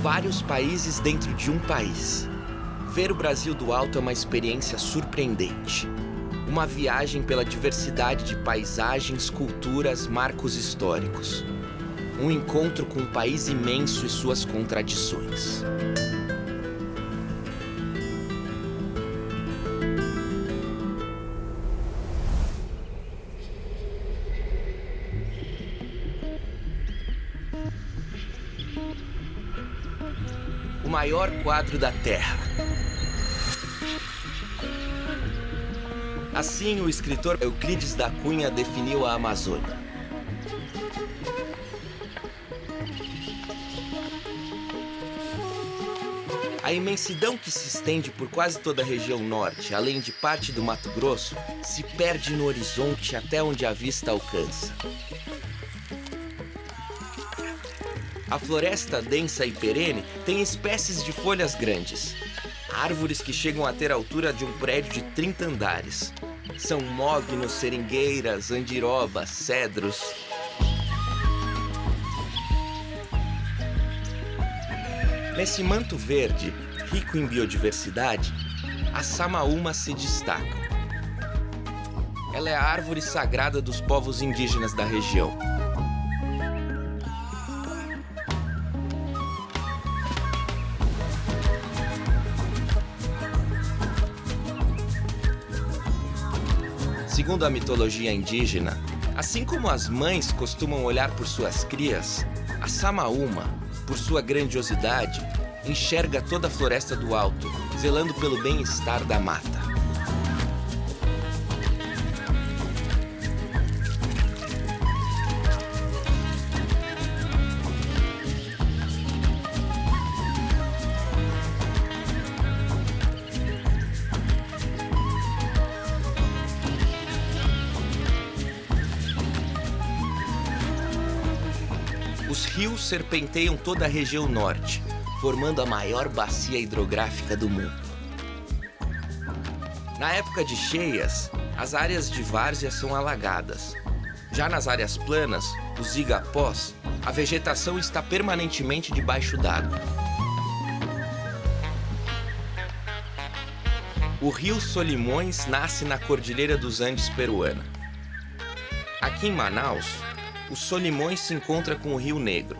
Vários países dentro de um país. Ver o Brasil do alto é uma experiência surpreendente. Uma viagem pela diversidade de paisagens, culturas, marcos históricos. Um encontro com um país imenso e suas contradições. O maior quadro da Terra. Assim, o escritor Euclides da Cunha definiu a Amazônia. A imensidão que se estende por quase toda a região norte, além de parte do Mato Grosso, se perde no horizonte até onde a vista alcança. A floresta densa e perene tem espécies de folhas grandes. Árvores que chegam a ter a altura de um prédio de 30 andares. São mognos, seringueiras, andirobas, cedros. Nesse manto verde, rico em biodiversidade, a samaúma se destaca. Ela é a árvore sagrada dos povos indígenas da região. Segundo a mitologia indígena, assim como as mães costumam olhar por suas crias, a samaúma, por sua grandiosidade, enxerga toda a floresta do alto, zelando pelo bem-estar da mata. Os rios serpenteiam toda a região norte, formando a maior bacia hidrográfica do mundo. Na época de cheias, as áreas de várzea são alagadas. Já nas áreas planas, os igapós, a vegetação está permanentemente debaixo d'água. O rio Solimões nasce na Cordilheira dos Andes peruana. Aqui em Manaus, o Solimões se encontra com o Rio Negro.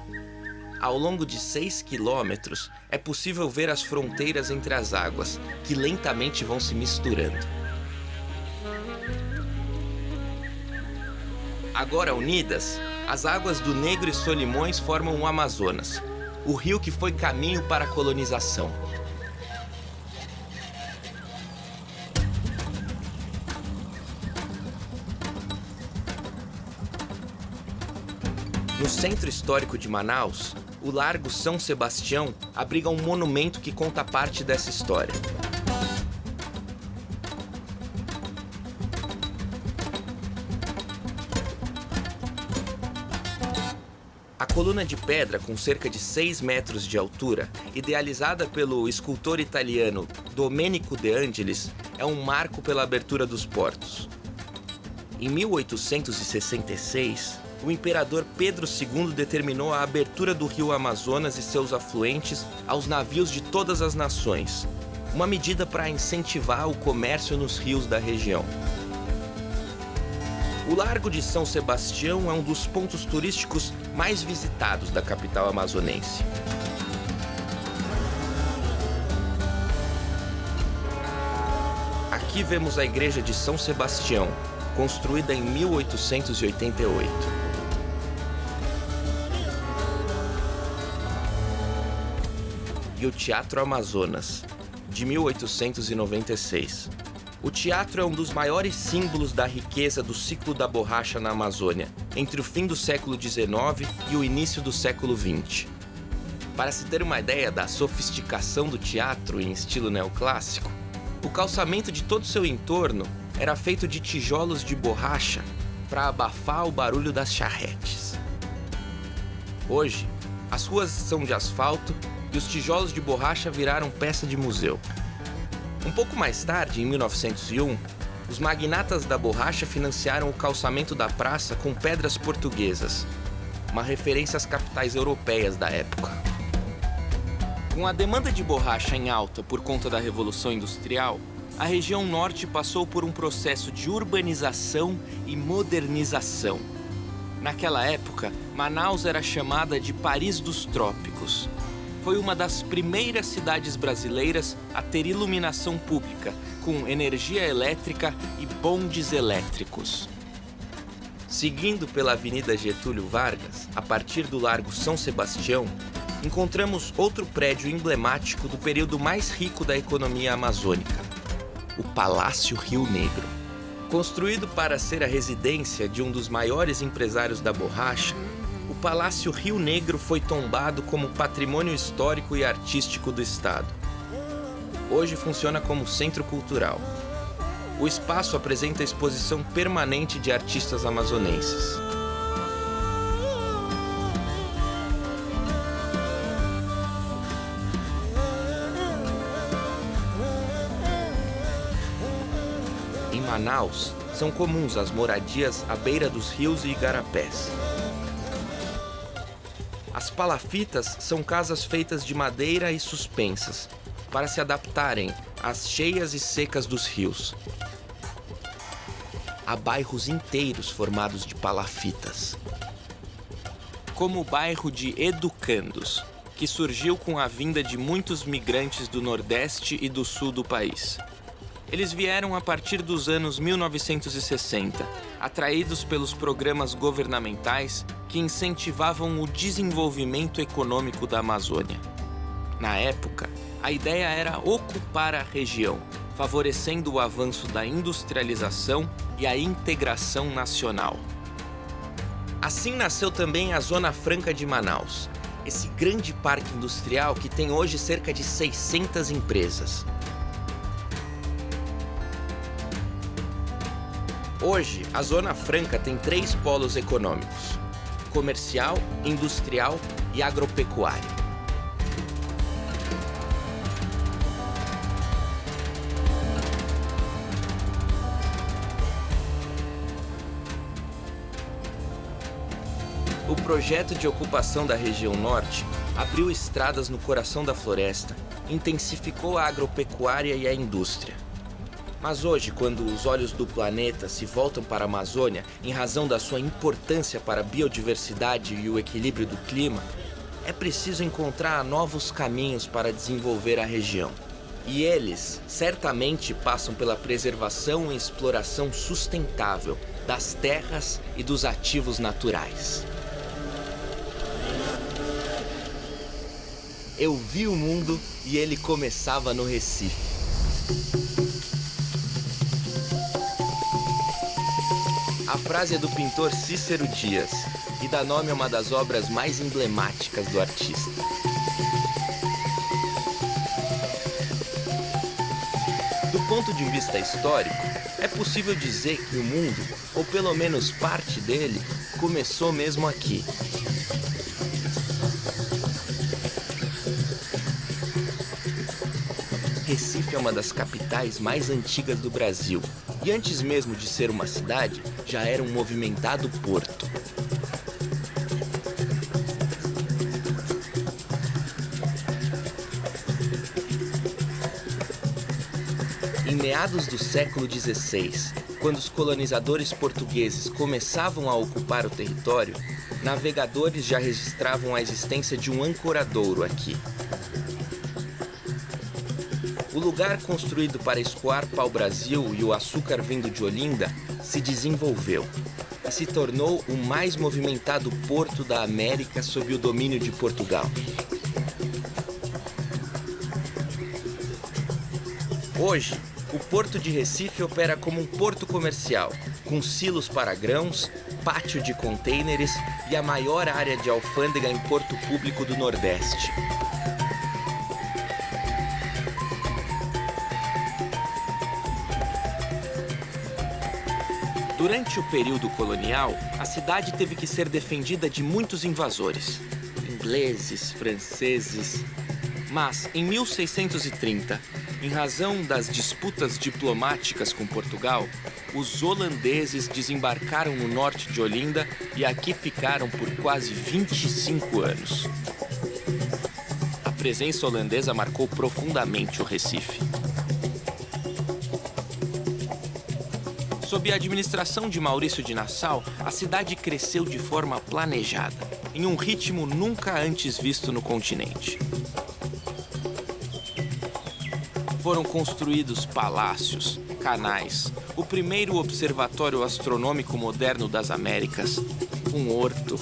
Ao longo de 6 quilômetros, é possível ver as fronteiras entre as águas, que lentamente vão se misturando. Agora unidas, as águas do Negro e Solimões formam o Amazonas, o rio que foi caminho para a colonização. No centro histórico de Manaus, o Largo São Sebastião abriga um monumento que conta parte dessa história. A coluna de pedra, com cerca de 6 metros de altura, idealizada pelo escultor italiano Domenico De Angelis, é um marco pela abertura dos portos. Em 1866, o imperador Pedro II determinou a abertura do rio Amazonas e seus afluentes aos navios de todas as nações, uma medida para incentivar o comércio nos rios da região. O Largo de São Sebastião é um dos pontos turísticos mais visitados da capital amazonense. Aqui vemos a igreja de São Sebastião, construída em 1888. E o Teatro Amazonas, de 1896. O teatro é um dos maiores símbolos da riqueza do ciclo da borracha na Amazônia, entre o fim do século XIX e o início do século XX. Para se ter uma ideia da sofisticação do teatro em estilo neoclássico, o calçamento de todo seu entorno era feito de tijolos de borracha para abafar o barulho das charretes. Hoje, as ruas são de asfalto e os tijolos de borracha viraram peça de museu. Um pouco mais tarde, em 1901, os magnatas da borracha financiaram o calçamento da praça com pedras portuguesas, uma referência às capitais europeias da época. Com a demanda de borracha em alta por conta da Revolução Industrial, a região norte passou por um processo de urbanização e modernização. Naquela época, Manaus era chamada de Paris dos Trópicos. Foi uma das primeiras cidades brasileiras a ter iluminação pública, com energia elétrica e bondes elétricos. Seguindo pela Avenida Getúlio Vargas, a partir do Largo São Sebastião, encontramos outro prédio emblemático do período mais rico da economia amazônica, o Palácio Rio Negro. Construído para ser a residência de um dos maiores empresários da borracha, o Palácio Rio Negro foi tombado como patrimônio histórico e artístico do estado. Hoje funciona como centro cultural. O espaço apresenta exposição permanente de artistas amazonenses. Em Manaus, são comuns as moradias à beira dos rios e igarapés. As palafitas são casas feitas de madeira e suspensas, para se adaptarem às cheias e secas dos rios. Há bairros inteiros formados de palafitas. Como o bairro de Educandos, que surgiu com a vinda de muitos migrantes do Nordeste e do Sul do país. Eles vieram a partir dos anos 1960, atraídos pelos programas governamentais que incentivavam o desenvolvimento econômico da Amazônia. Na época, a ideia era ocupar a região, favorecendo o avanço da industrialização e a integração nacional. Assim nasceu também a Zona Franca de Manaus, esse grande parque industrial que tem hoje cerca de 600 empresas. Hoje, a Zona Franca tem 3 polos econômicos: comercial, industrial e agropecuário. O projeto de ocupação da região norte abriu estradas no coração da floresta, intensificou a agropecuária e a indústria. Mas hoje, quando os olhos do planeta se voltam para a Amazônia em razão da sua importância para a biodiversidade e o equilíbrio do clima, é preciso encontrar novos caminhos para desenvolver a região. E eles certamente passam pela preservação e exploração sustentável das terras e dos ativos naturais. Eu vi o mundo e ele começava no Recife. A frase é do pintor Cícero Dias e dá nome a uma das obras mais emblemáticas do artista. Do ponto de vista histórico, é possível dizer que o mundo, ou pelo menos parte dele, começou mesmo aqui. Recife é uma das capitais mais antigas do Brasil e antes mesmo de ser uma cidade, já era um movimentado porto. Em meados do século XVI, quando os colonizadores portugueses começavam a ocupar o território, navegadores já registravam a existência de um ancoradouro aqui. O lugar construído para escoar pau-brasil e o açúcar vindo de Olinda se desenvolveu e se tornou o mais movimentado porto da América sob o domínio de Portugal. Hoje, o Porto de Recife opera como um porto comercial, com silos para grãos, pátio de contêineres e a maior área de alfândega em porto público do Nordeste. Durante o período colonial, a cidade teve que ser defendida de muitos invasores, ingleses, franceses. Mas, em 1630, em razão das disputas diplomáticas com Portugal, os holandeses desembarcaram no norte de Olinda e aqui ficaram por quase 25 anos. A presença holandesa marcou profundamente o Recife. Sob a administração de Maurício de Nassau, a cidade cresceu de forma planejada, em um ritmo nunca antes visto no continente. Foram construídos palácios, canais, o primeiro observatório astronômico moderno das Américas, um horto.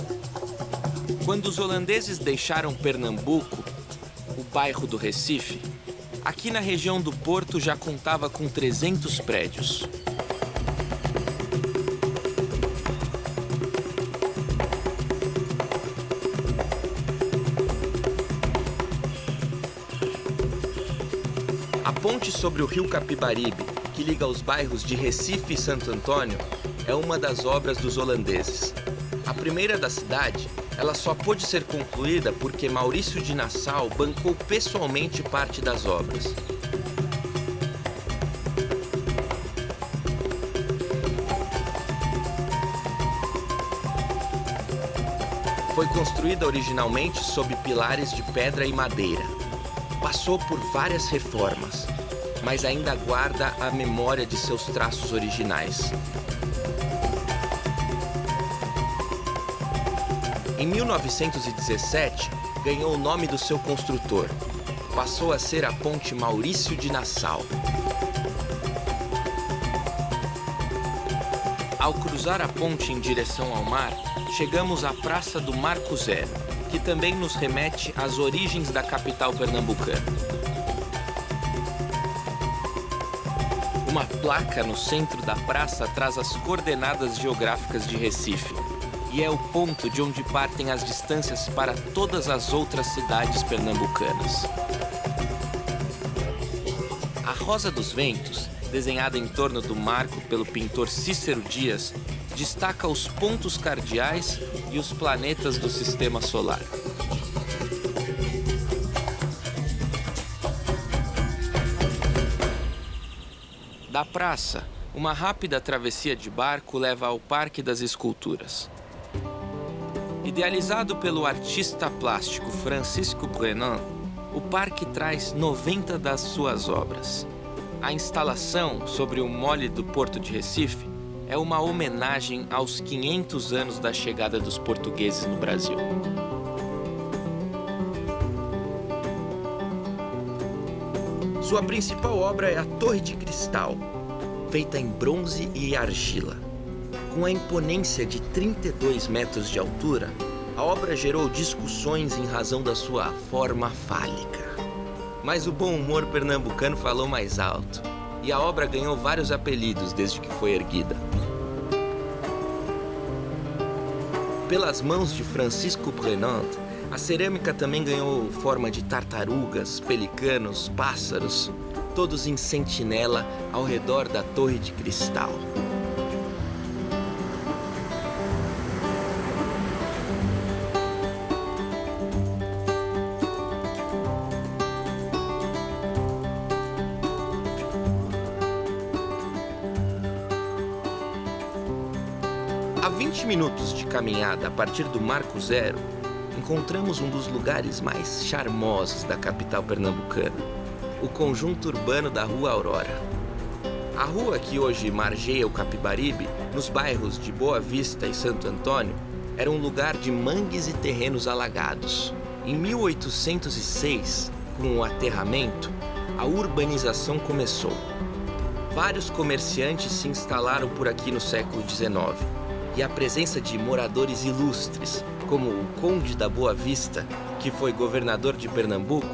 Quando os holandeses deixaram Pernambuco, o bairro do Recife, aqui na região do Porto já contava com 300 prédios. A ponte sobre o rio Capibaribe, que liga os bairros de Recife e Santo Antônio, é uma das obras dos holandeses. A primeira da cidade, ela só pôde ser concluída porque Maurício de Nassau bancou pessoalmente parte das obras. Foi construída originalmente sob pilares de pedra e madeira. Passou por várias reformas, mas ainda guarda a memória de seus traços originais. Em 1917, ganhou o nome do seu construtor. Passou a ser a Ponte Maurício de Nassau. Ao cruzar a ponte em direção ao mar, chegamos à Praça do Marco Zero, que também nos remete às origens da capital pernambucana. Uma placa no centro da praça traz as coordenadas geográficas de Recife e é o ponto de onde partem as distâncias para todas as outras cidades pernambucanas. A Rosa dos Ventos, desenhada em torno do marco pelo pintor Cícero Dias, destaca os pontos cardeais e os planetas do Sistema Solar. Da praça, uma rápida travessia de barco leva ao Parque das Esculturas. Idealizado pelo artista plástico Francisco Brenan, o parque traz 90 das suas obras. A instalação sobre o mole do Porto de Recife é uma homenagem aos 500 anos da chegada dos portugueses no Brasil. Sua principal obra é a Torre de Cristal, feita em bronze e argila. Com a imponência de 32 metros de altura, a obra gerou discussões em razão da sua forma fálica. Mas o bom humor pernambucano falou mais alto, e a obra ganhou vários apelidos desde que foi erguida. Pelas mãos de Francisco Brenan, a cerâmica também ganhou forma de tartarugas, pelicanos, pássaros, todos em sentinela ao redor da Torre de Cristal. A 20 minutos de caminhada a partir do Marco Zero, encontramos um dos lugares mais charmosos da capital pernambucana, o conjunto urbano da Rua Aurora. A rua que hoje margeia o Capibaribe, nos bairros de Boa Vista e Santo Antônio, era um lugar de mangues e terrenos alagados. Em 1806, com o aterramento, a urbanização começou. Vários comerciantes se instalaram por aqui no século XIX, e a presença de moradores ilustres, como o Conde da Boa Vista, que foi governador de Pernambuco,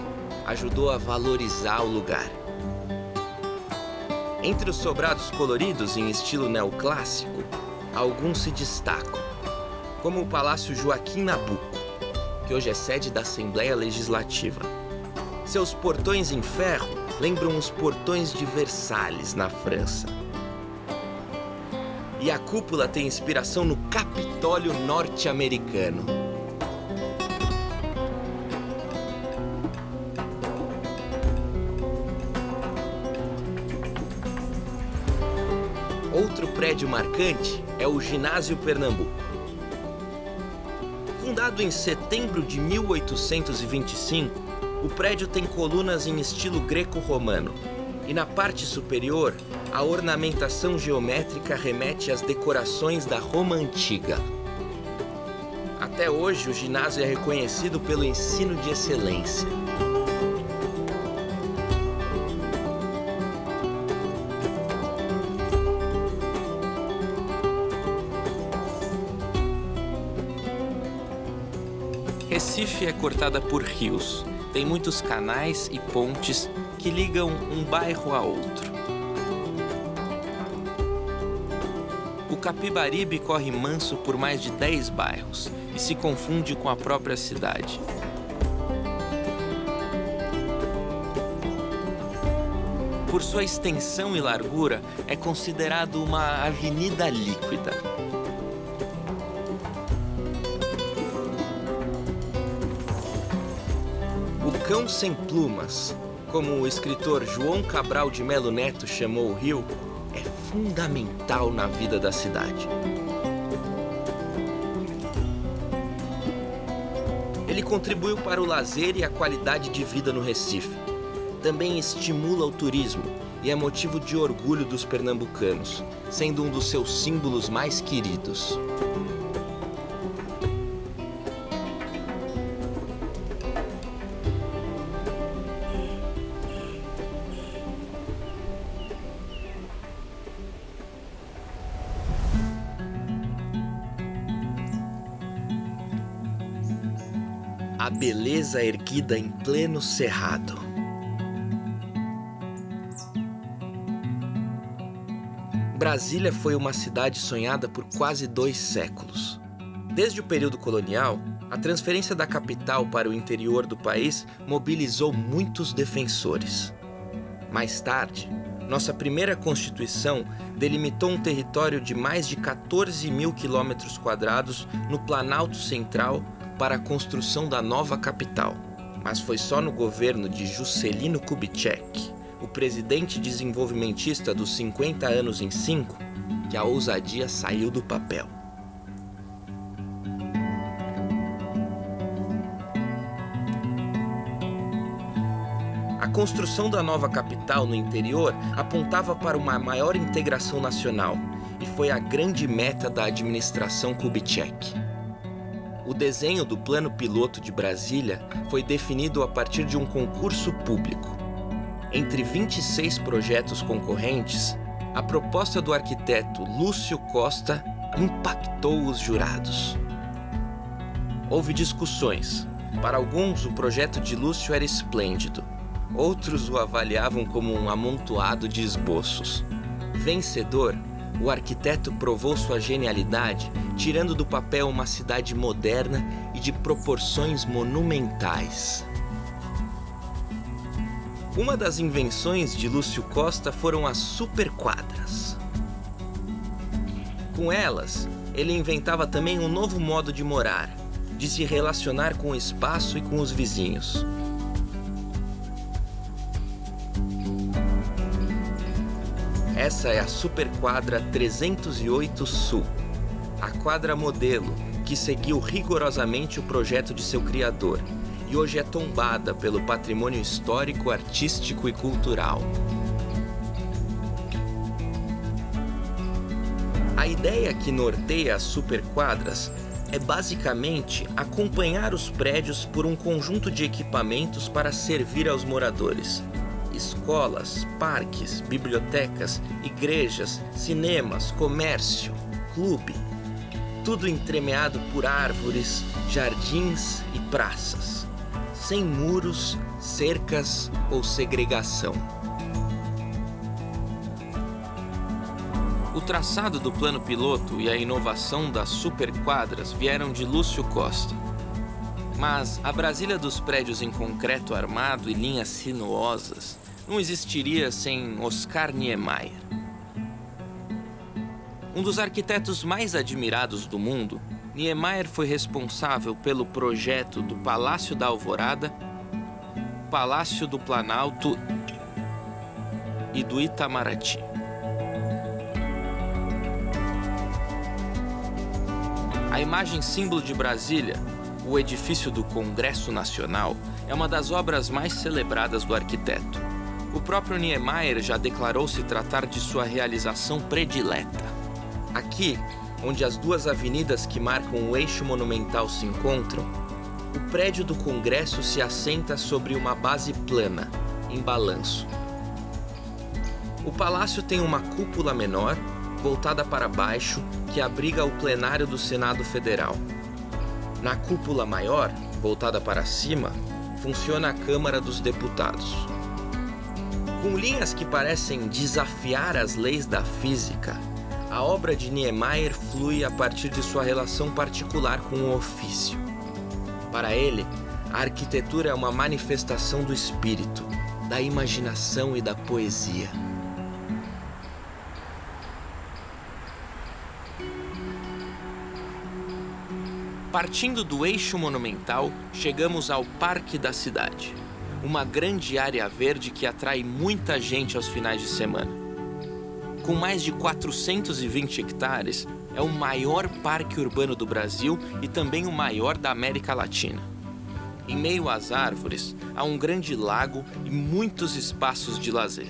ajudou a valorizar o lugar. Entre os sobrados coloridos em estilo neoclássico, alguns se destacam, como o Palácio Joaquim Nabuco, que hoje é sede da Assembleia Legislativa. Seus portões em ferro lembram os portões de Versalhes, na França. E a cúpula tem inspiração no Capitólio norte-americano. Outro prédio marcante é o Ginásio Pernambuco. Fundado em setembro de 1825, O prédio tem colunas em estilo greco-romano e na parte superior, a ornamentação geométrica remete às decorações da Roma Antiga. Até hoje, o ginásio é reconhecido pelo ensino de excelência. Recife é cortada por rios. Tem muitos canais e pontes que ligam um bairro a outro. O Capibaribe corre manso por mais de 10 bairros e se confunde com a própria cidade. Por sua extensão e largura, é considerado uma avenida líquida. O cão sem plumas, como o escritor João Cabral de Melo Neto chamou o rio, é fundamental na vida da cidade. Ele contribuiu para o lazer e a qualidade de vida no Recife. Também estimula o turismo e é motivo de orgulho dos pernambucanos, sendo um dos seus símbolos mais queridos. A beleza erguida em pleno cerrado. Brasília foi uma cidade sonhada por quase 2 séculos. Desde o período colonial, a transferência da capital para o interior do país mobilizou muitos defensores. Mais tarde, nossa primeira Constituição delimitou um território de mais de 14 mil quilômetros quadrados no Planalto Central para a construção da nova capital. Mas foi só no governo de Juscelino Kubitschek, o presidente desenvolvimentista dos 50 anos em 5, que a ousadia saiu do papel. A construção da nova capital no interior apontava para uma maior integração nacional e foi a grande meta da administração Kubitschek. O desenho do Plano Piloto de Brasília foi definido a partir de um concurso público. Entre 26 projetos concorrentes, a proposta do arquiteto Lúcio Costa impactou os jurados. Houve discussões. Para alguns, o projeto de Lúcio era esplêndido. Outros o avaliavam como um amontoado de esboços. Vencedor, o arquiteto provou sua genialidade, tirando do papel uma cidade moderna e de proporções monumentais. Uma das invenções de Lúcio Costa foram as superquadras. Com elas, ele inventava também um novo modo de morar, de se relacionar com o espaço e com os vizinhos. Essa é a Superquadra 308 Sul, a quadra modelo que seguiu rigorosamente o projeto de seu criador e hoje é tombada pelo patrimônio histórico, artístico e cultural. A ideia que norteia as superquadras é basicamente acompanhar os prédios por um conjunto de equipamentos para servir aos moradores. Escolas, parques, bibliotecas, igrejas, cinemas, comércio, clube. Tudo entremeado por árvores, jardins e praças, sem muros, cercas ou segregação. O traçado do plano piloto e a inovação das superquadras vieram de Lúcio Costa. Mas a Brasília dos prédios em concreto armado e linhas sinuosas não existiria sem Oscar Niemeyer. Um dos arquitetos mais admirados do mundo, Niemeyer foi responsável pelo projeto do Palácio da Alvorada, Palácio do Planalto e do Itamaraty. A imagem símbolo de Brasília, o edifício do Congresso Nacional, é uma das obras mais celebradas do arquiteto. O próprio Niemeyer já declarou se tratar de sua realização predileta. Aqui, onde as duas avenidas que marcam o eixo monumental se encontram, o prédio do Congresso se assenta sobre uma base plana, em balanço. O palácio tem uma cúpula menor, voltada para baixo, que abriga o plenário do Senado Federal. Na cúpula maior, voltada para cima, funciona a Câmara dos Deputados. Com linhas que parecem desafiar as leis da física, a obra de Niemeyer flui a partir de sua relação particular com o ofício. Para ele, a arquitetura é uma manifestação do espírito, da imaginação e da poesia. Partindo do eixo monumental, chegamos ao Parque da Cidade, uma grande área verde que atrai muita gente aos finais de semana. Com mais de 420 hectares, é o maior parque urbano do Brasil e também o maior da América Latina. Em meio às árvores, há um grande lago e muitos espaços de lazer.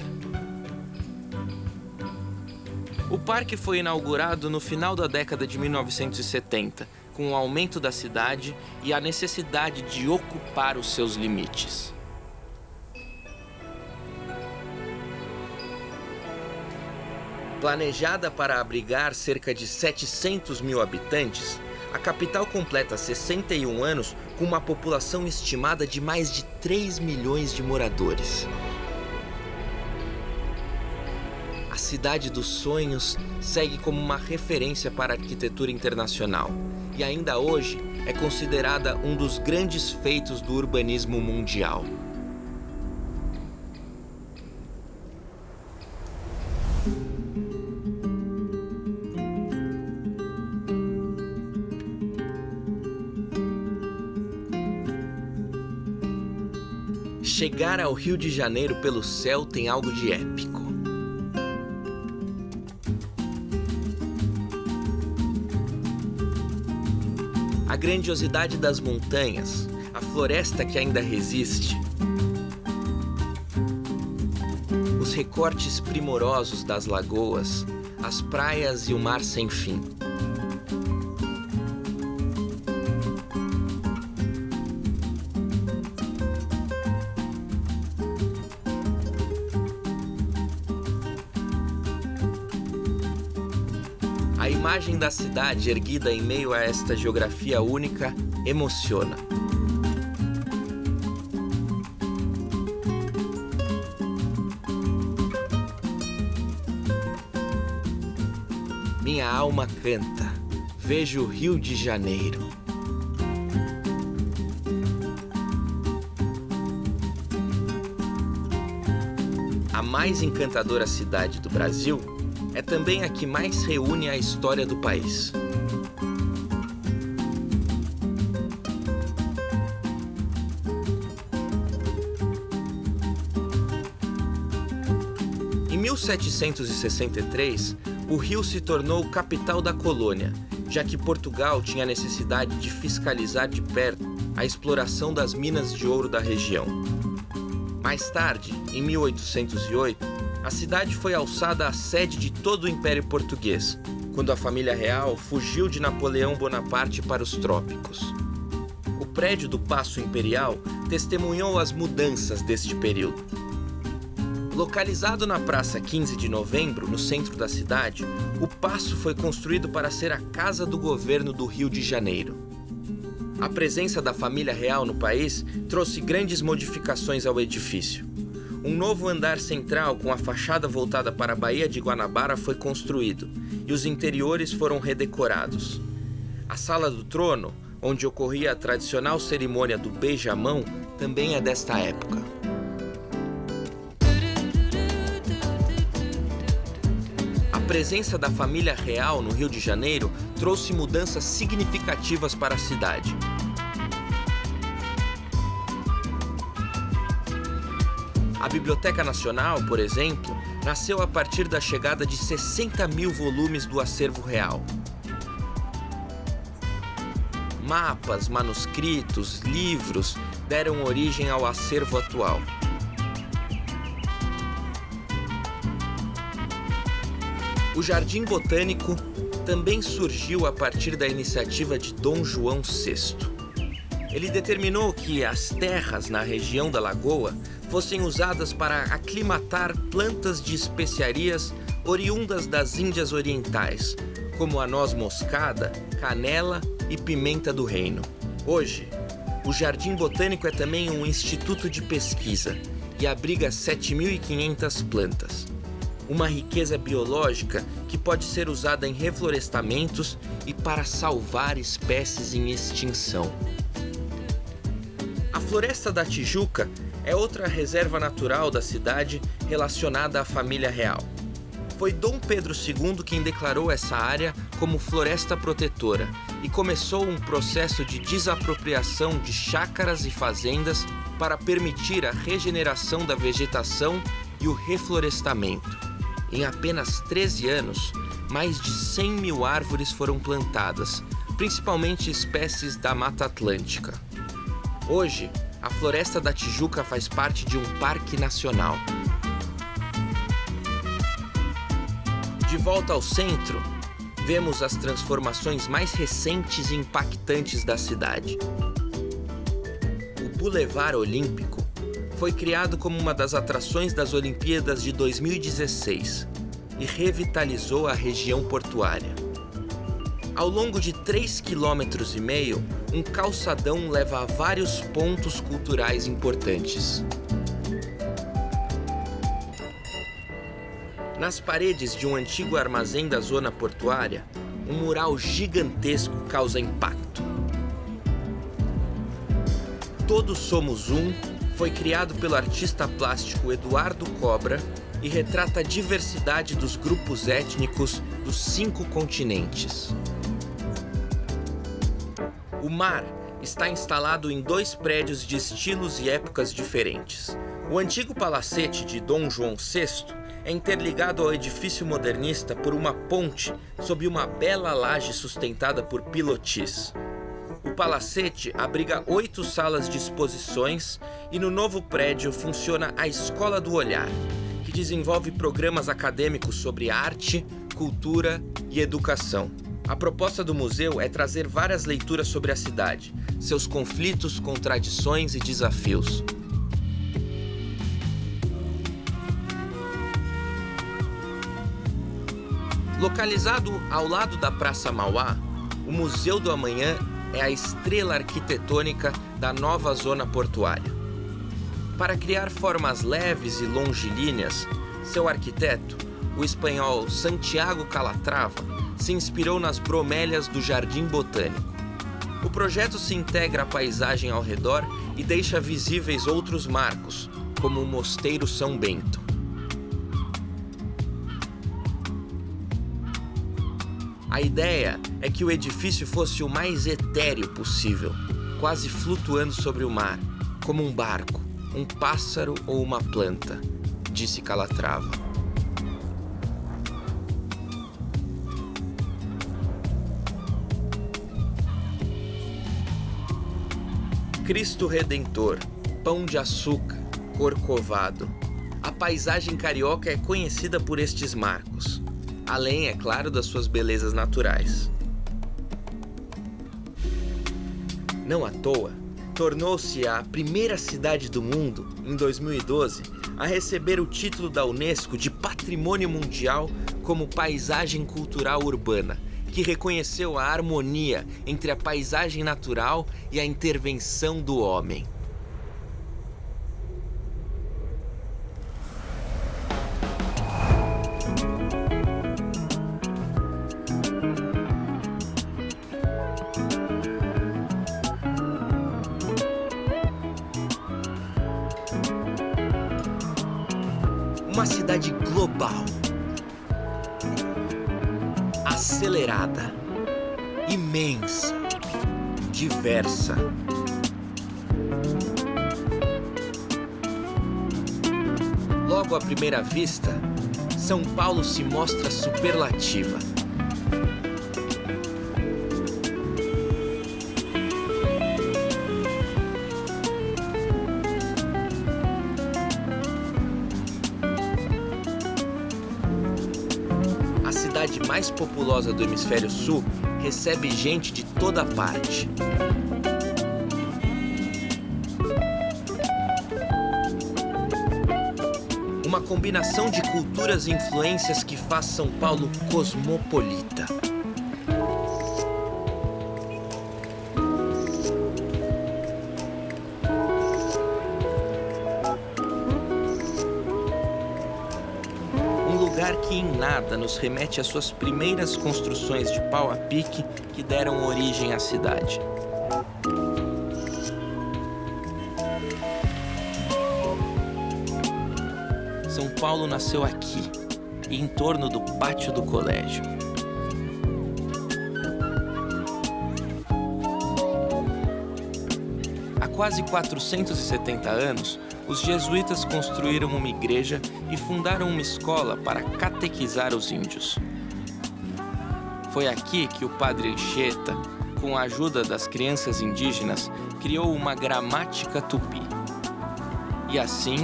O parque foi inaugurado no final da década de 1970, com o aumento da cidade e a necessidade de ocupar os seus limites. Planejada para abrigar cerca de 700 mil habitantes, a capital completa 61 anos com uma população estimada de mais de 3 milhões de moradores. A Cidade dos Sonhos segue como uma referência para a arquitetura internacional e ainda hoje é considerada um dos grandes feitos do urbanismo mundial. Chegar ao Rio de Janeiro pelo céu tem algo de épico. A grandiosidade das montanhas, a floresta que ainda resiste, os recortes primorosos das lagoas, as praias e o mar sem fim. A imagem da cidade erguida em meio a esta geografia única emociona. Minha alma canta, vejo o Rio de Janeiro. A mais encantadora cidade do Brasil é também a que mais reúne a história do país. Em 1763, o Rio se tornou capital da colônia, já que Portugal tinha necessidade de fiscalizar de perto a exploração das minas de ouro da região. Mais tarde, em 1808, a cidade foi alçada à sede de todo o Império Português, quando a família real fugiu de Napoleão Bonaparte para os trópicos. O prédio do Paço Imperial testemunhou as mudanças deste período. Localizado na Praça 15 de Novembro, no centro da cidade, o Paço foi construído para ser a casa do governo do Rio de Janeiro. A presença da família real no país trouxe grandes modificações ao edifício. Um novo andar central com a fachada voltada para a Baía de Guanabara foi construído e os interiores foram redecorados. A Sala do Trono, onde ocorria a tradicional cerimônia do beijamão, também é desta época. A presença da família real no Rio de Janeiro trouxe mudanças significativas para a cidade. A Biblioteca Nacional, por exemplo, nasceu a partir da chegada de 60 mil volumes do acervo real. Mapas, manuscritos, livros deram origem ao acervo atual. O Jardim Botânico também surgiu a partir da iniciativa de Dom João VI. Ele determinou que as terras na região da lagoa fossem usadas para aclimatar plantas de especiarias oriundas das Índias Orientais, como a noz moscada, canela e pimenta do reino. Hoje, o Jardim Botânico é também um instituto de pesquisa e abriga 7.500 plantas. Uma riqueza biológica que pode ser usada em reflorestamentos e para salvar espécies em extinção. A Floresta da Tijuca é outra reserva natural da cidade relacionada à família real. Foi Dom Pedro II quem declarou essa área como floresta protetora e começou um processo de desapropriação de chácaras e fazendas para permitir a regeneração da vegetação e o reflorestamento. Em apenas 13 anos, mais de 100 mil árvores foram plantadas, principalmente espécies da Mata Atlântica. Hoje, a Floresta da Tijuca faz parte de um parque nacional. De volta ao centro, vemos as transformações mais recentes e impactantes da cidade. O Boulevard Olímpico foi criado como uma das atrações das Olimpíadas de 2016 e revitalizou a região portuária. Ao longo de 3,5 km, um calçadão leva a vários pontos culturais importantes. Nas paredes de um antigo armazém da zona portuária, um mural gigantesco causa impacto. Todos Somos Um foi criado pelo artista plástico Eduardo Cobra e retrata a diversidade dos grupos étnicos dos 5 continentes. O mar está instalado em 2 prédios de estilos e épocas diferentes. O antigo palacete de Dom João VI é interligado ao edifício modernista por uma ponte sob uma bela laje sustentada por pilotis. O palacete abriga 8 salas de exposições e no novo prédio funciona a Escola do Olhar, que desenvolve programas acadêmicos sobre arte, cultura e educação. A proposta do museu é trazer várias leituras sobre a cidade, seus conflitos, contradições e desafios. Localizado ao lado da Praça Mauá, o Museu do Amanhã é a estrela arquitetônica da nova zona portuária. Para criar formas leves e longilíneas, seu arquiteto, o espanhol Santiago Calatrava, se inspirou nas bromélias do Jardim Botânico. O projeto se integra à paisagem ao redor e deixa visíveis outros marcos, como o Mosteiro São Bento. A ideia é que o edifício fosse o mais etéreo possível, quase flutuando sobre o mar, como um barco, um pássaro ou uma planta, disse Calatrava. Cristo Redentor, Pão de Açúcar, Corcovado. A paisagem carioca é conhecida por estes marcos, além, é claro, das suas belezas naturais. Não à toa, tornou-se a primeira cidade do mundo, em 2012, a receber o título da Unesco de Patrimônio Mundial como Paisagem Cultural Urbana, que reconheceu a harmonia entre a paisagem natural e a intervenção do homem. Uma cidade global, acelerada, imensa, diversa. Logo à primeira vista, São Paulo se mostra superlativa. cidade mais populosa do Hemisfério Sul, recebe gente de toda parte. Uma combinação de culturas e influências que faz São Paulo cosmopolita. Um lugar que em nada nos remete às suas primeiras construções de pau a pique que deram origem à cidade. São Paulo nasceu aqui, em torno do pátio do colégio. Há quase 470 anos, os jesuítas construíram uma igreja e fundaram uma escola para catequizar os índios. Foi aqui que o padre Anchieta, com a ajuda das crianças indígenas, criou uma gramática tupi. E assim,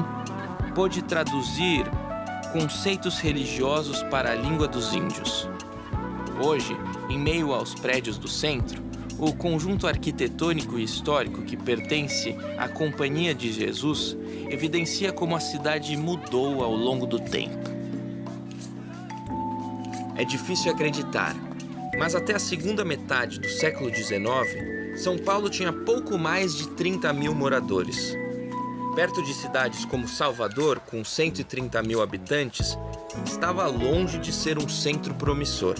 pôde traduzir conceitos religiosos para a língua dos índios. Hoje, em meio aos prédios do centro, o conjunto arquitetônico e histórico que pertence à Companhia de Jesus evidencia como a cidade mudou ao longo do tempo. É difícil acreditar, mas até a segunda metade do século XIX, São Paulo tinha pouco mais de 30 mil moradores. Perto de cidades como Salvador, com 130 mil habitantes, estava longe de ser um centro promissor.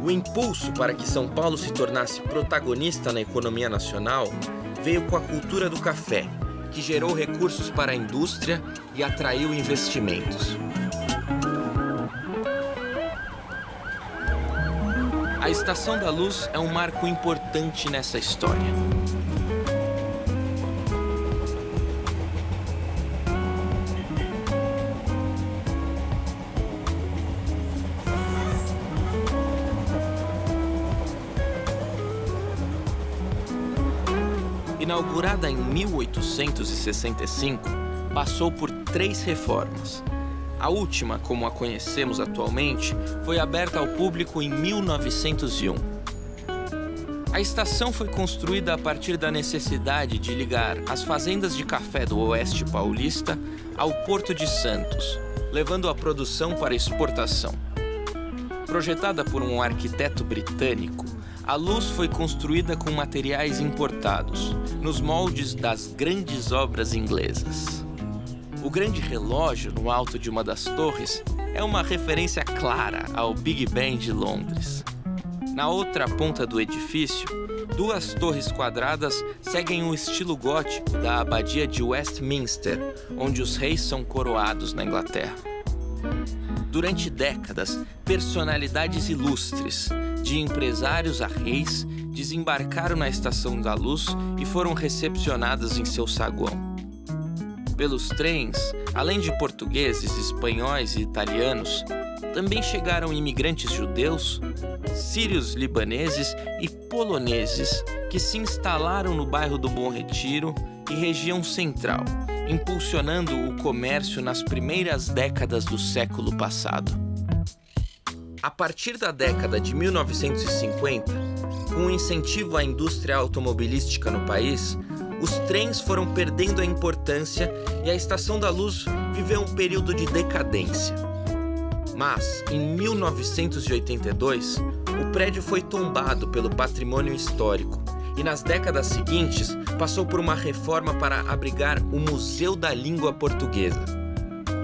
O impulso para que São Paulo se tornasse protagonista na economia nacional veio com a cultura do café, que gerou recursos para a indústria e atraiu investimentos. A Estação da Luz é um marco importante nessa história. Inaugurada em 1865, passou por 3 reformas. A última, como a conhecemos atualmente, foi aberta ao público em 1901. A estação foi construída a partir da necessidade de ligar as fazendas de café do Oeste Paulista ao Porto de Santos, levando a produção para exportação. Projetada por um arquiteto britânico, a Luz foi construída com materiais importados, nos moldes das grandes obras inglesas. O grande relógio no alto de uma das torres é uma referência clara ao Big Ben de Londres. Na outra ponta do edifício, 2 torres quadradas seguem o estilo gótico da Abadia de Westminster, onde os reis são coroados na Inglaterra. Durante décadas, personalidades ilustres, de empresários a reis, desembarcaram na Estação da Luz e foram recepcionadas em seu saguão. Pelos trens, além de portugueses, espanhóis e italianos, também chegaram imigrantes judeus, sírios libaneses e poloneses que se instalaram no bairro do Bom Retiro e região central, impulsionando o comércio nas primeiras décadas do século passado. A partir da década de 1950, com o incentivo à indústria automobilística no país, os trens foram perdendo a importância e a Estação da Luz viveu um período de decadência. Mas, em 1982, o prédio foi tombado pelo patrimônio histórico e, nas décadas seguintes, passou por uma reforma para abrigar o Museu da Língua Portuguesa.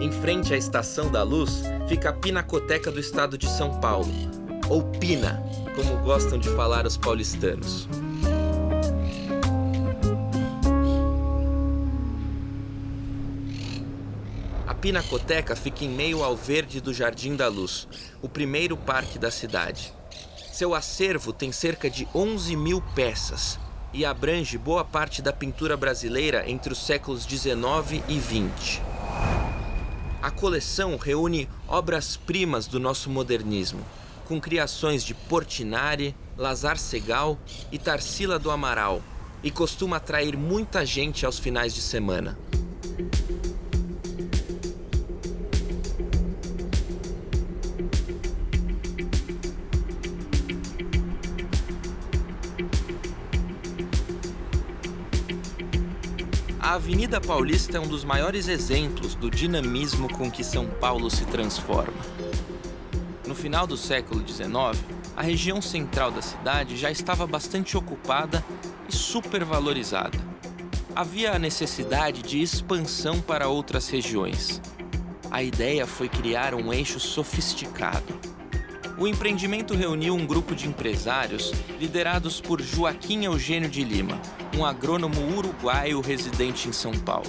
Em frente à Estação da Luz fica a Pinacoteca do Estado de São Paulo, ou Pina, como gostam de falar os paulistanos. A Pinacoteca fica em meio ao verde do Jardim da Luz, o primeiro parque da cidade. Seu acervo tem cerca de 11 mil peças e abrange boa parte da pintura brasileira entre os séculos XIX e XX. A coleção reúne obras-primas do nosso modernismo, com criações de Portinari, Lazar Segal e Tarsila do Amaral, e costuma atrair muita gente aos finais de semana. A Avenida Paulista é um dos maiores exemplos do dinamismo com que São Paulo se transforma. No final do século XIX, a região central da cidade já estava bastante ocupada e supervalorizada. Havia a necessidade de expansão para outras regiões. A ideia foi criar um eixo sofisticado. O empreendimento reuniu um grupo de empresários liderados por Joaquim Eugênio de Lima, um agrônomo uruguaio residente em São Paulo.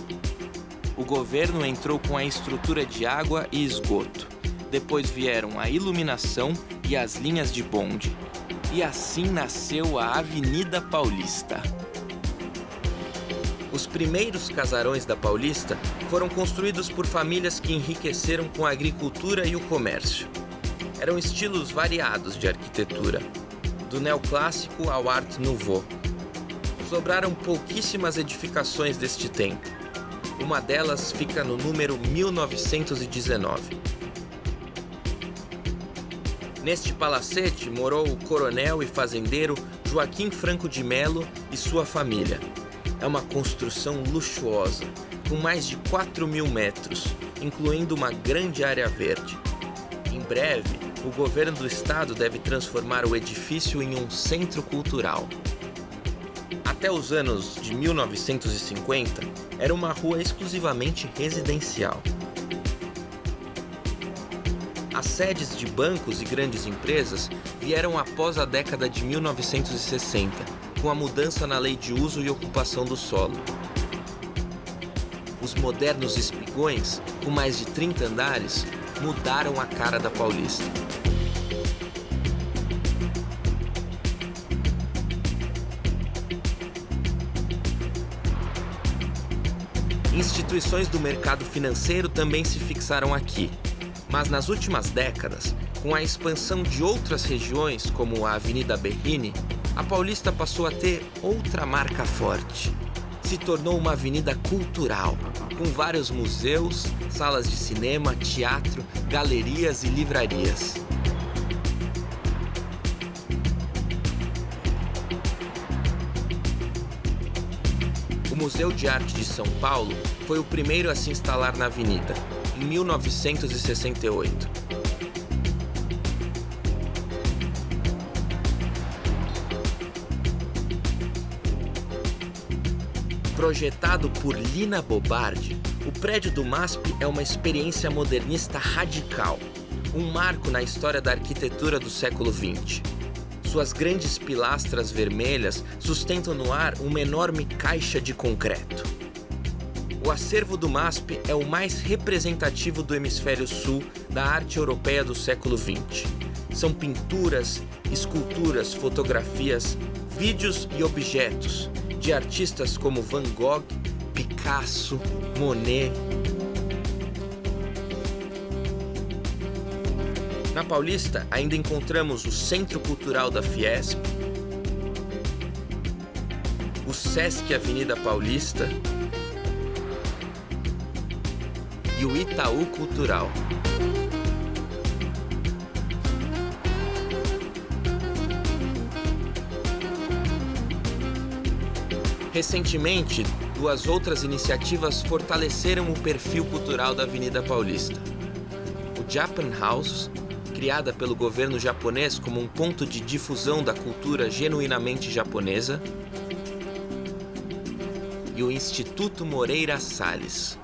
O governo entrou com a estrutura de água e esgoto. Depois vieram a iluminação e as linhas de bonde. E assim nasceu a Avenida Paulista. Os primeiros casarões da Paulista foram construídos por famílias que enriqueceram com a agricultura e o comércio. Eram estilos variados de arquitetura, do neoclássico ao Art Nouveau. Sobraram pouquíssimas edificações deste tempo. Uma delas fica no número 1919. Neste palacete morou o coronel e fazendeiro Joaquim Franco de Melo e sua família. É uma construção luxuosa, com mais de 4.000 metros, incluindo uma grande área verde. Em breve, o governo do estado deve transformar o edifício em um centro cultural. Até os anos de 1950, era uma rua exclusivamente residencial. As sedes de bancos e grandes empresas vieram após a década de 1960, com a mudança na lei de uso e ocupação do solo. Os modernos espigões, com mais de 30 andares, mudaram a cara da Paulista. Instituições do mercado financeiro também se fixaram aqui. Mas nas últimas décadas, com a expansão de outras regiões, como a Avenida Berrini, a Paulista passou a ter outra marca forte. Se tornou uma avenida cultural, com vários museus, salas de cinema, teatro, galerias e livrarias. O Museu de Arte de São Paulo foi o primeiro a se instalar na avenida, em 1968. Projetado por Lina Bobardi, o prédio do MASP é uma experiência modernista radical, um marco na história da arquitetura do século XX. Suas grandes pilastras vermelhas sustentam no ar uma enorme caixa de concreto. O acervo do MASP é o mais representativo do hemisfério sul da arte europeia do século XX. São pinturas, esculturas, fotografias, vídeos e objetos de artistas como Van Gogh, Picasso, Monet. Na Paulista, ainda encontramos o Centro Cultural da Fiesp, o Sesc Avenida Paulista e o Itaú Cultural. Recentemente, duas outras iniciativas fortaleceram o perfil cultural da Avenida Paulista. O Japan House, criada pelo governo japonês como um ponto de difusão da cultura genuinamente japonesa, e o Instituto Moreira Salles.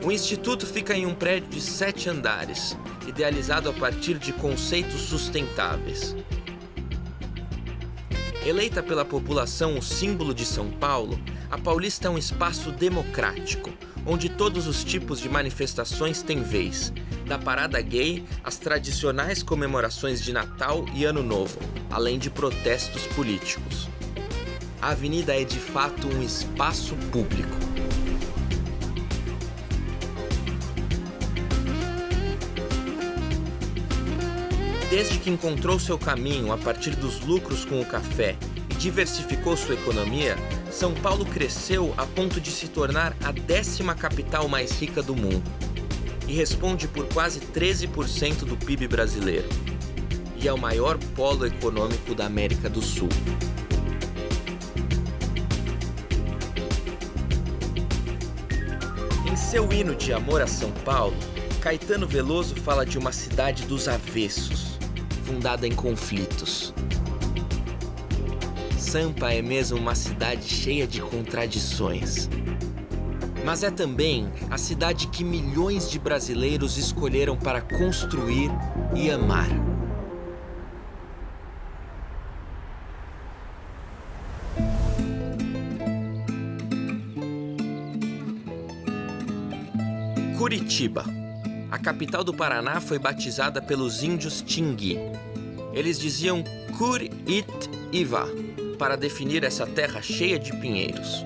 O Instituto fica em um prédio de 7 andares, idealizado a partir de conceitos sustentáveis. Eleita pela população o símbolo de São Paulo, a Paulista é um espaço democrático, onde todos os tipos de manifestações têm vez, da parada gay às tradicionais comemorações de Natal e Ano Novo, além de protestos políticos. A avenida é de fato um espaço público. Desde que encontrou seu caminho a partir dos lucros com o café e diversificou sua economia, São Paulo cresceu a ponto de se tornar a 10ª capital mais rica do mundo e responde por quase 13% do PIB brasileiro. E é o maior polo econômico da América do Sul. seu hino de amor a São Paulo, Caetano Veloso fala de uma cidade dos avessos, fundada em conflitos. Sampa é mesmo uma cidade cheia de contradições. Mas é também a cidade que milhões de brasileiros escolheram para construir e amar. Curitiba. A capital do Paraná foi batizada pelos índios Tingui. Eles diziam Curit-Iva para definir essa terra cheia de pinheiros.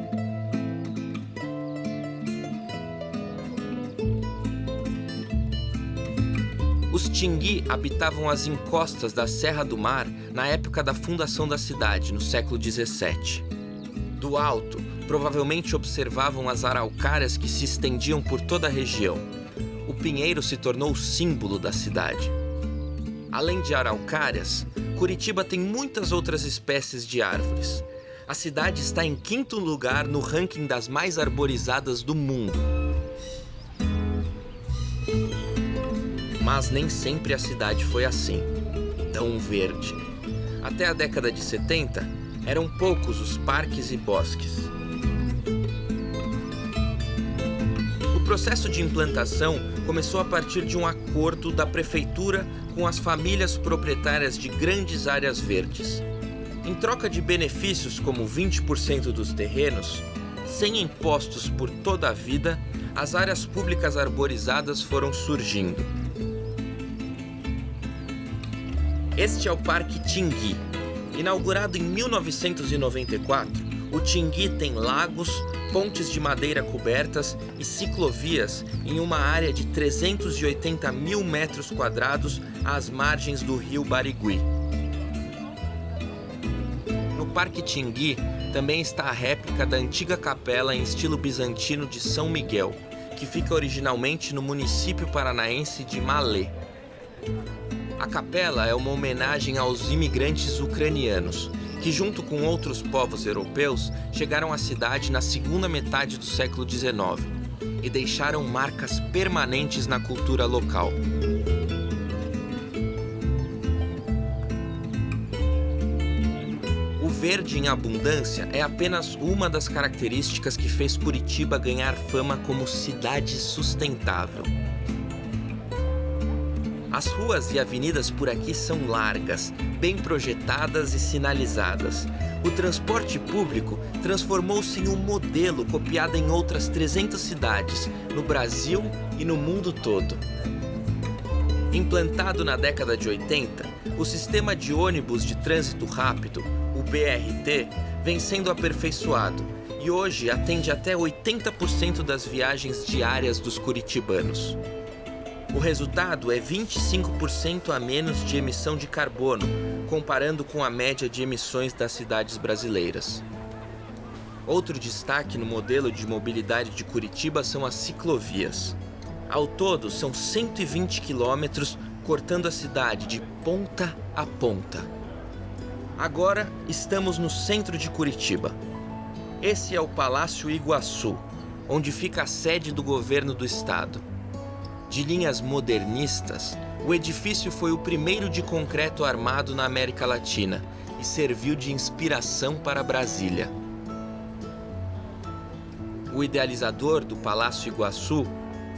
Os Tingui habitavam as encostas da Serra do Mar na época da fundação da cidade, no século XVII. Do alto, provavelmente observavam as araucárias que se estendiam por toda a região. O pinheiro se tornou o símbolo da cidade. Além de araucárias, Curitiba tem muitas outras espécies de árvores. A cidade está em 5º lugar no ranking das mais arborizadas do mundo. Mas nem sempre a cidade foi assim, tão verde. Até a década de 70, eram poucos os parques e bosques. O processo de implantação começou a partir de um acordo da prefeitura com as famílias proprietárias de grandes áreas verdes. Em troca de benefícios como 20% dos terrenos, sem impostos por toda a vida, as áreas públicas arborizadas foram surgindo. Este é o Parque Tingui. Inaugurado em 1994, o Tingui tem lagos, pontes de madeira cobertas e ciclovias em uma área de 380 mil metros quadrados às margens do rio Barigui. No Parque Tingui também está a réplica da antiga capela em estilo bizantino de São Miguel, que fica originalmente no município paranaense de Malé. A capela é uma homenagem aos imigrantes ucranianos, que junto com outros povos europeus chegaram à cidade na segunda metade do século XIX e deixaram marcas permanentes na cultura local. O verde em abundância é apenas uma das características que fez Curitiba ganhar fama como cidade sustentável. As ruas e avenidas por aqui são largas, bem projetadas e sinalizadas. O transporte público transformou-se em um modelo copiado em outras 300 cidades, no Brasil e no mundo todo. Implantado na década de 80, o sistema de ônibus de trânsito rápido, o BRT, vem sendo aperfeiçoado e hoje atende até 80% das viagens diárias dos curitibanos. O resultado é 25% a menos de emissão de carbono, comparando com a média de emissões das cidades brasileiras. Outro destaque no modelo de mobilidade de Curitiba são as ciclovias. Ao todo, são 120 quilômetros cortando a cidade de ponta a ponta. Agora, estamos no centro de Curitiba. Esse é o Palácio Iguaçu, onde fica a sede do governo do estado. De linhas modernistas, o edifício foi o primeiro de concreto armado na América Latina e serviu de inspiração para Brasília. O idealizador do Palácio Iguaçu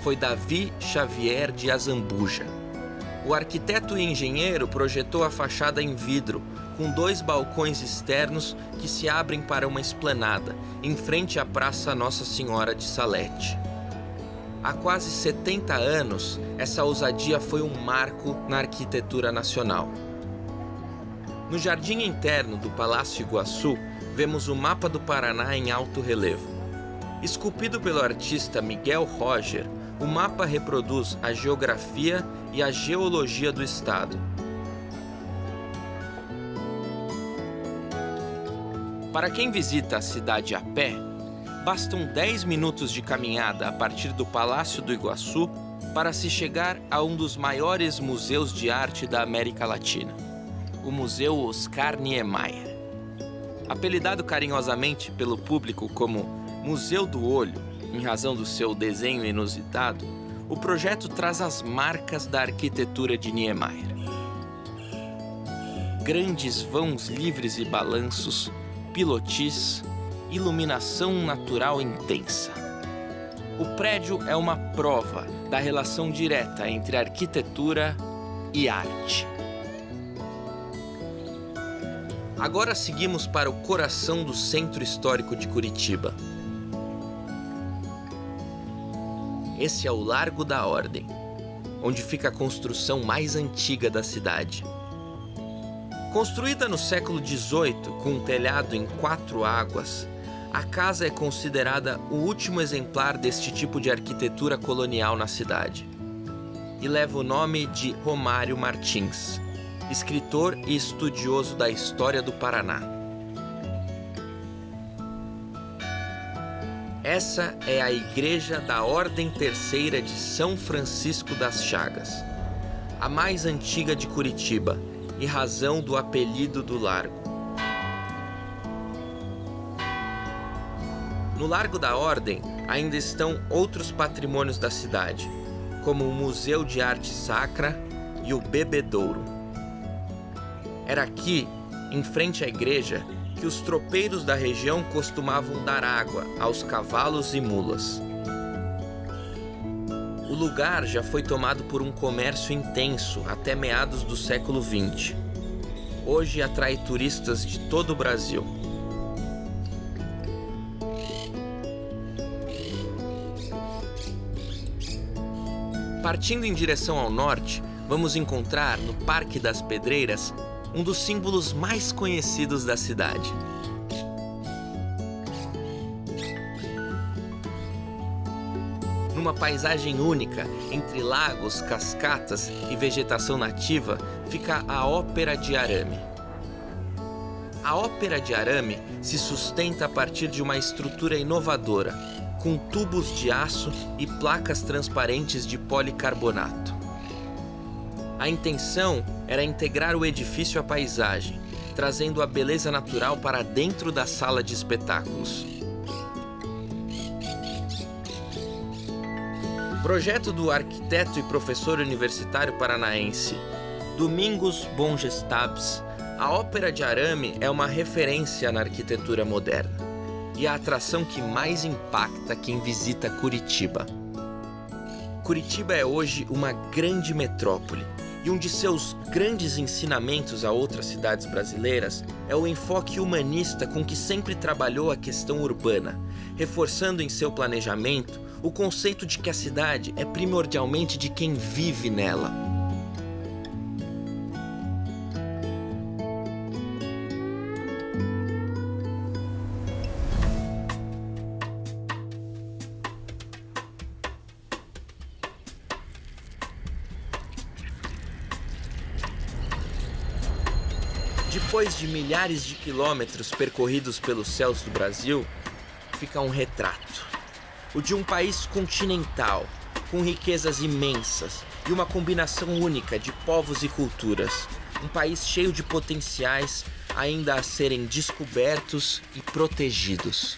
foi Davi Xavier de Azambuja. O arquiteto e engenheiro projetou a fachada em vidro, com 2 balcões externos que se abrem para uma esplanada, em frente à Praça Nossa Senhora de Salete. Há quase 70 anos, essa ousadia foi um marco na arquitetura nacional. No jardim interno do Palácio Iguaçu, vemos o mapa do Paraná em alto relevo. Esculpido pelo artista Miguel Roger, o mapa reproduz a geografia e a geologia do estado. Para quem visita a cidade a pé, bastam 10 minutos de caminhada a partir do Palácio do Iguaçu para se chegar a um dos maiores museus de arte da América Latina, o Museu Oscar Niemeyer. Apelidado carinhosamente pelo público como Museu do Olho, Em razão do seu desenho inusitado, o projeto traz as marcas da arquitetura de Niemeyer. Grandes vãos livres e balanços, pilotis, iluminação natural intensa. O prédio é uma prova da relação direta entre arquitetura e arte. Agora seguimos para o coração do Centro Histórico de Curitiba. Esse é o Largo da Ordem, onde fica a construção mais antiga da cidade. Construída no século XVIII com um telhado em 4 águas, a casa é considerada o último exemplar deste tipo de arquitetura colonial na cidade. E leva o nome de Romário Martins, escritor e estudioso da história do Paraná. Essa é a Igreja da Ordem Terceira de São Francisco das Chagas, a mais antiga de Curitiba e razão do apelido do largo. No Largo da Ordem ainda estão outros patrimônios da cidade, como o Museu de Arte Sacra e o Bebedouro. Era aqui, em frente à igreja, que os tropeiros da região costumavam dar água aos cavalos e mulas. O lugar já foi tomado por um comércio intenso até meados do século XX. Hoje atrai turistas de todo o Brasil. Partindo em direção ao norte, vamos encontrar no Parque das Pedreiras um dos símbolos mais conhecidos da cidade. Numa paisagem única, entre lagos, cascatas e vegetação nativa, fica a Ópera de Arame. A Ópera de Arame se sustenta a partir de uma estrutura inovadora, com tubos de aço e placas transparentes de policarbonato. A intenção era integrar o edifício à paisagem, trazendo a beleza natural para dentro da sala de espetáculos. Projeto do arquiteto e professor universitário paranaense Domingos Bongestabs, a Ópera de Arame é uma referência na arquitetura moderna e a atração que mais impacta quem visita Curitiba. Curitiba é hoje uma grande metrópole e um de seus grandes ensinamentos a outras cidades brasileiras é o enfoque humanista com que sempre trabalhou a questão urbana, reforçando em seu planejamento o conceito de que a cidade é primordialmente de quem vive nela. Depois de milhares de quilômetros percorridos pelos céus do Brasil, fica um retrato. O de um país continental, com riquezas imensas e uma combinação única de povos e culturas. Um país cheio de potenciais ainda a serem descobertos e protegidos.